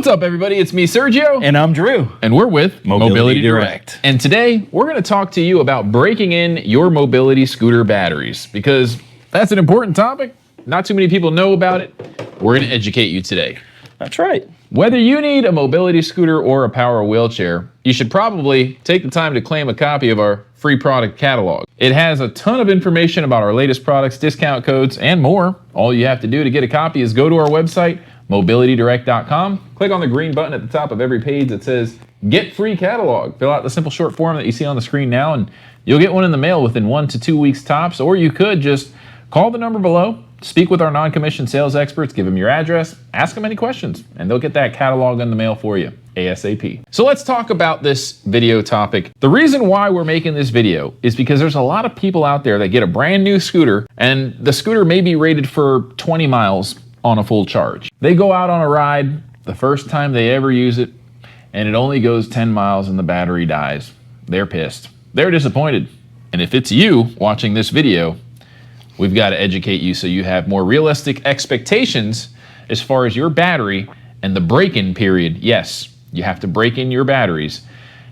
What's up, everybody? It's me, Sergio. And I'm Drew. And we're with Mobility Direct. And today, we're going to talk to you about breaking in your mobility scooter batteries, because that's an important topic. Not too many people know about it. We're going to educate you today. That's right. Whether you need a mobility scooter or a power wheelchair, you should probably take the time to claim a copy of our free product catalog. It has a ton of information about our latest products, discount codes, and more. All you have to do to get a copy is go to our website, mobilitydirect.com. Click on the green button at the top of every page that says Get Free Catalog. Fill out the simple short form that you see on the screen now, and you'll get one in the mail within 1 to 2 weeks tops. Or you could just call the number below, speak with our non-commissioned sales experts, give them your address, ask them any questions, and they'll get that catalog in the mail for you ASAP. So let's talk about this video topic. The reason why we're making this video is because there's a lot of people out there that get a brand new scooter, and the scooter may be rated for 20 miles on a full charge. They go out on a ride the first time they ever use it, and it only goes 10 miles and the battery dies. They're pissed. They're disappointed. And if it's you watching this video, we've got to educate you so you have more realistic expectations as far as your battery and the break-in period. Yes, you have to break in your batteries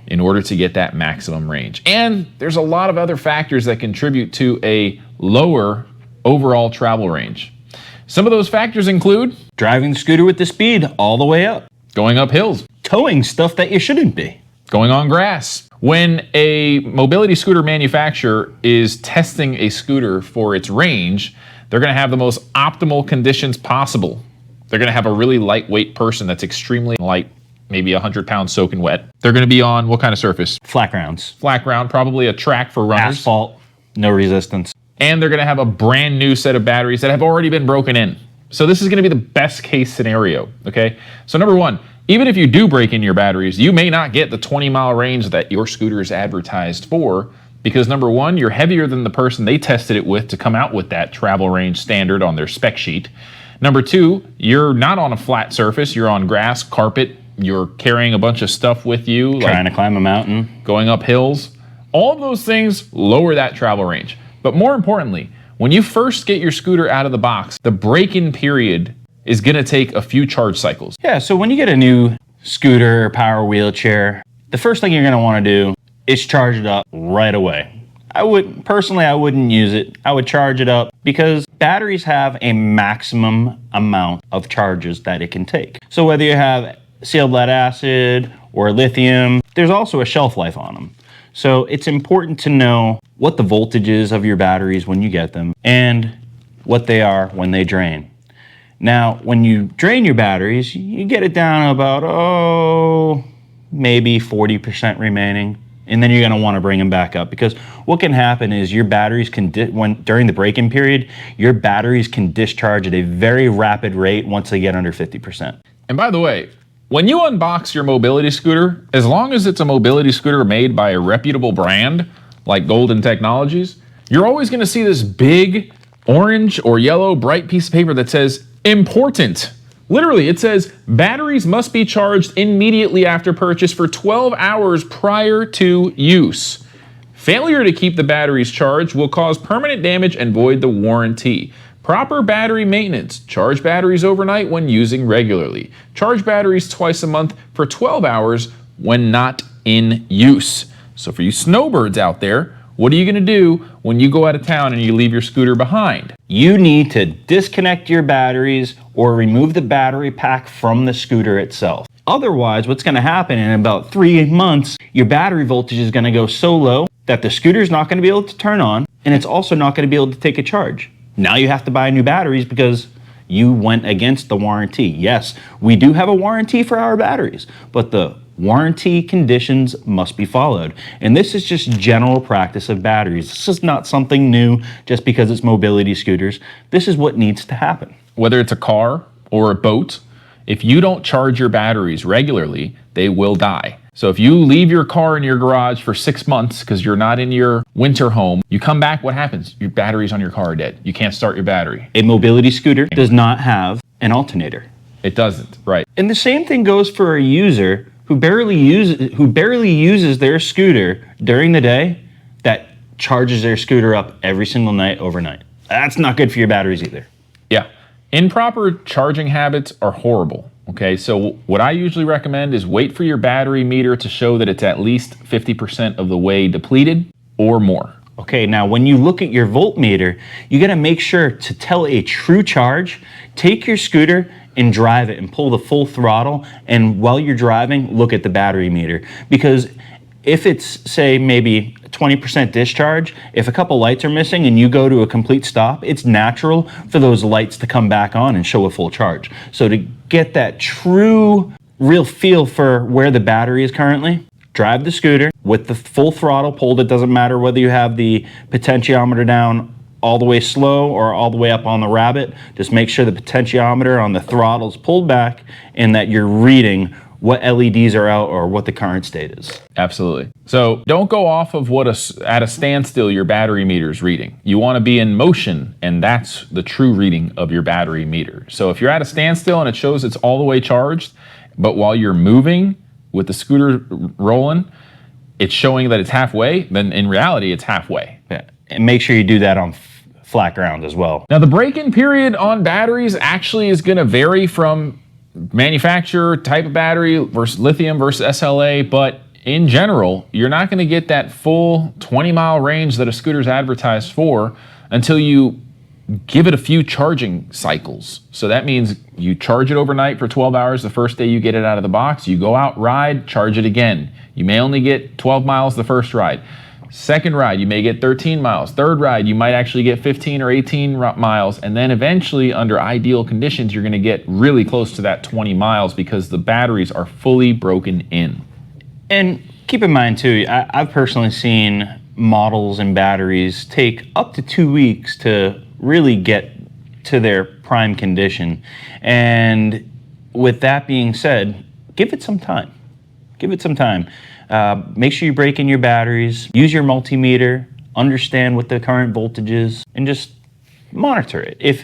in order to get that maximum range. And there's a lot of other factors that contribute to a lower overall travel range. Some of those factors include driving the scooter with the speed all the way up, going up hills, towing stuff that you shouldn't be, going on grass. When a mobility scooter manufacturer is testing a scooter for its range, they're going to have the most optimal conditions possible. They're going to have a really lightweight person that's extremely light, maybe 100 pounds soaking wet. They're going to be on what kind of surface? Flat grounds. Flat ground, probably a track for runners. Asphalt, no resistance. And they're going to have a brand new set of batteries that have already been broken in. So this is going to be the best case scenario, okay? So number one, even if you do break in your batteries, you may not get the 20-mile range that your scooter is advertised for, because number one, you're heavier than the person they tested it with to come out with that travel range standard on their spec sheet. Number two, you're not on a flat surface, you're on grass, carpet, you're carrying a bunch of stuff with you. Trying to climb a mountain. Going up hills. All of those things lower that travel range. But more importantly, when you first get your scooter out of the box, the break-in period is gonna take a few charge cycles. Yeah, so when you get a new scooter or power wheelchair, the first thing you're gonna wanna do is charge it up right away. I wouldn't use it. I would charge it up because batteries have a maximum amount of charges that it can take. So whether you have sealed lead acid or lithium, there's also a shelf life on them. So it's important to know what the voltage is of your batteries when you get them and what they are when they drain. Now, when you drain your batteries, you get it down about, maybe 40% remaining. And then you're gonna wanna bring them back up, because what can happen is your batteries can, during the break-in period, your batteries can discharge at a very rapid rate once they get under 50%. And by the way, when you unbox your mobility scooter, as long as it's a mobility scooter made by a reputable brand like Golden Technologies, you're always gonna see this big orange or yellow bright piece of paper that says important. Literally, it says batteries must be charged immediately after purchase for 12 hours prior to use. Failure to keep the batteries charged will cause permanent damage and void the warranty. Proper battery maintenance. Charge batteries overnight when using regularly. Charge batteries twice a month for 12 hours when not in use. So for you snowbirds out there, what are you gonna do when you go out of town and you leave your scooter behind? You need to disconnect your batteries or remove the battery pack from the scooter itself. Otherwise, what's gonna happen in about 3 months, your battery voltage is gonna go so low that the scooter's not gonna be able to turn on, and it's also not gonna be able to take a charge. Now you have to buy new batteries because you went against the warranty. Yes, we do have a warranty for our batteries, but the warranty conditions must be followed. And this is just general practice of batteries. This is not something new just because it's mobility scooters. This is what needs to happen. Whether it's a car or a boat, if you don't charge your batteries regularly, they will die. So if you leave your car in your garage for 6 months because you're not in your winter home, you come back, what happens? Your batteries on your car are dead. You can't start your battery. A mobility scooter does not have an alternator. It doesn't, right. And the same thing goes for a user who barely uses their scooter during the day, that charges their scooter up every single night overnight. That's not good for your batteries either. Yeah. Improper charging habits are horrible. Okay, so what I usually recommend is wait for your battery meter to show that it's at least 50% of the way depleted or more. Okay, now when you look at your voltmeter, you gotta make sure to tell a true charge. Take your scooter and drive it and pull the full throttle, and while you're driving, look at the battery meter. Because if it's, say, maybe 20% discharge, if a couple lights are missing and you go to a complete stop, it's natural for those lights to come back on and show a full charge. So to get that true, real feel for where the battery is currently, drive the scooter with the full throttle pulled. It doesn't matter whether you have the potentiometer down all the way slow or all the way up on the rabbit. Just make sure the potentiometer on the throttle is pulled back and that you're reading what LEDs are out or what the current state is. Absolutely. So don't go off of what at a standstill your battery meter is reading. You want to be in motion, and that's the true reading of your battery meter. So if you're at a standstill and it shows it's all the way charged, but while you're moving with the scooter rolling, it's showing that it's halfway, then in reality it's halfway. Yeah. And make sure you do that on flat ground as well. Now the break-in period on batteries actually is going to vary from manufacturer, type of battery versus lithium versus SLA, but in general, you're not going to get that full 20-mile range that a scooter's advertised for until you give it a few charging cycles. So that means you charge it overnight for 12 hours the first day you get it out of the box, you go out, ride, charge it again. You may only get 12 miles the first ride. Second ride, you may get 13 miles. Third ride, you might actually get 15 or 18 miles. And then eventually, under ideal conditions, you're going to get really close to that 20 miles because the batteries are fully broken in. And keep in mind, too, I've personally seen models and batteries take up to 2 weeks to really get to their prime condition. And with that being said, give it some time. Give it some time. Make sure you break in your batteries, use your multimeter, understand what the current voltage is, and just monitor it. If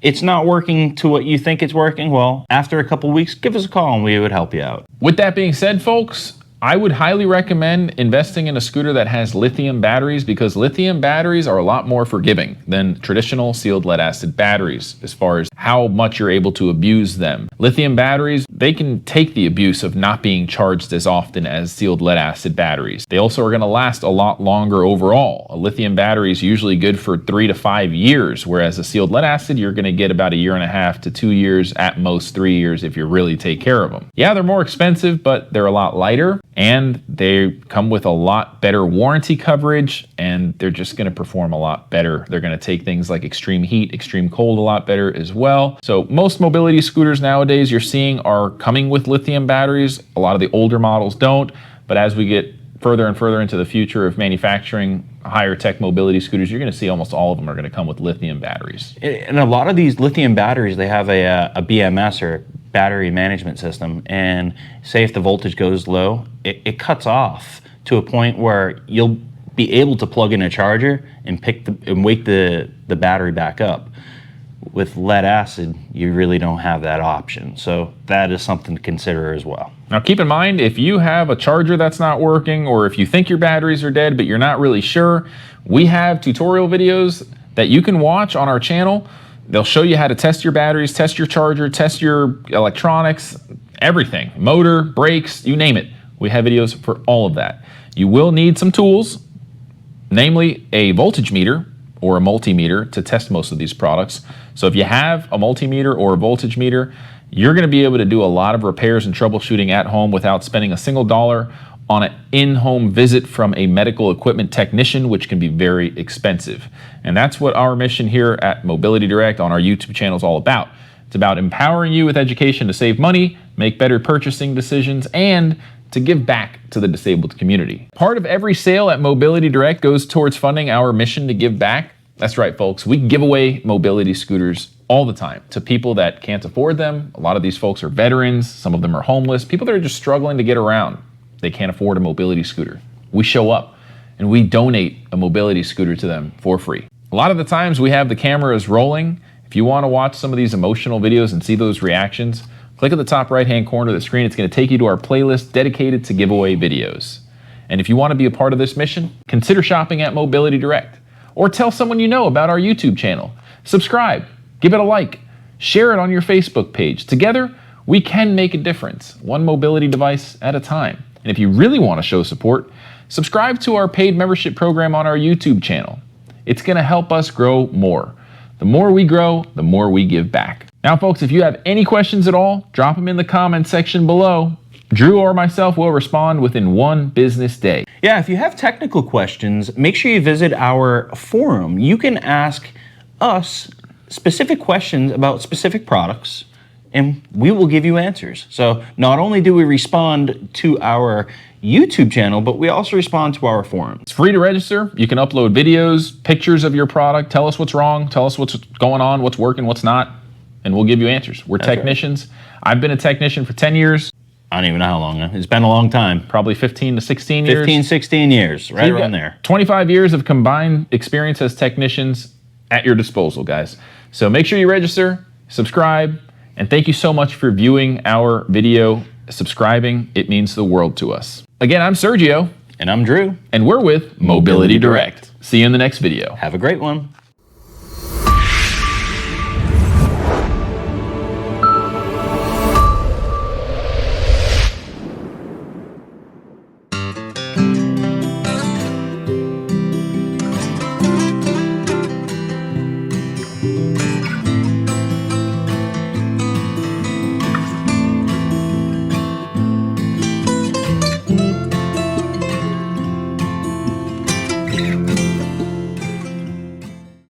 it's not working to what you think it's working, well, after a couple weeks, give us a call and we would help you out. With that being said, folks, I would highly recommend investing in a scooter that has lithium batteries because lithium batteries are a lot more forgiving than traditional sealed lead acid batteries as far as how much you're able to abuse them. Lithium batteries, they can take the abuse of not being charged as often as sealed lead acid batteries. They also are going to last a lot longer overall. A lithium battery is usually good for 3 to 5 years, whereas a sealed lead acid, you're going to get about 1.5 to 2 years, at most 3 years if you really take care of them. Yeah, they're more expensive, but they're a lot lighter. And they come with a lot better warranty coverage, and they're just going to perform a lot better. They're going to take things like extreme heat, extreme cold a lot better as well. So most mobility scooters nowadays you're seeing are coming with lithium batteries. A lot of the older models don't, but as we get further and further into the future of manufacturing higher tech mobility scooters, you're going to see almost all of them are going to come with lithium batteries. And a lot of these lithium batteries, they have a BMS or battery management system, and say if the voltage goes low, it cuts off to a point where you'll be able to plug in a charger and wake the battery back up. With lead acid, you really don't have that option. So that is something to consider as well. Now keep in mind, if you have a charger that's not working, or if you think your batteries are dead but you're not really sure, we have tutorial videos that you can watch on our channel. They'll show you how to test your batteries, test your charger, test your electronics, everything, motor, brakes, you name it. We have videos for all of that. You will need some tools, namely a voltage meter or a multimeter to test most of these products. So if you have a multimeter or a voltage meter, you're going to be able to do a lot of repairs and troubleshooting at home without spending a single dollar on an in-home visit from a medical equipment technician, which can be very expensive. And that's what our mission here at Mobility Direct on our YouTube channel is all about. It's about empowering you with education to save money, make better purchasing decisions, and to give back to the disabled community. Part of every sale at Mobility Direct goes towards funding our mission to give back. That's right, folks. We give away mobility scooters all the time to people that can't afford them. A lot of these folks are veterans. Some of them are homeless. People that are just struggling to get around. They can't afford a mobility scooter. We show up and we donate a mobility scooter to them for free. A lot of the times we have the cameras rolling. If you want to watch some of these emotional videos and see those reactions, click at the top right-hand corner of the screen. It's going to take you to our playlist dedicated to giveaway videos. And if you want to be a part of this mission, consider shopping at Mobility Direct. Or tell someone you know about our YouTube channel. Subscribe, give it a like, share it on your Facebook page. Together, We can make a difference, one mobility device at a time. And if you really want to show support, subscribe to our paid membership program on our YouTube channel. It's going to help us grow more. The more we grow, the more we give back. Now, folks, if you have any questions at all, drop them in the comment section below. Drew or myself will respond within 1 business day. Yeah, if you have technical questions, make sure you visit our forum. You can ask us specific questions about specific products, and we will give you answers. So not only do we respond to our YouTube channel, but we also respond to our forum. It's free to register. You can upload videos, pictures of your product, tell us what's wrong, tell us what's going on, what's working, what's not, and we'll give you answers. We're technicians. Right. I've been a technician for 10 years. I don't even know how long. It's been a long time. Probably 15 to 16 years. 15, 16 years, right around there. 25 years of combined experience as technicians at your disposal, guys. So make sure you register, subscribe, and thank you so much for viewing our video, subscribing. It means the world to us. Again, I'm Sergio. And I'm Drew. And we're with Mobility Direct. See you in the next video. Have a great one.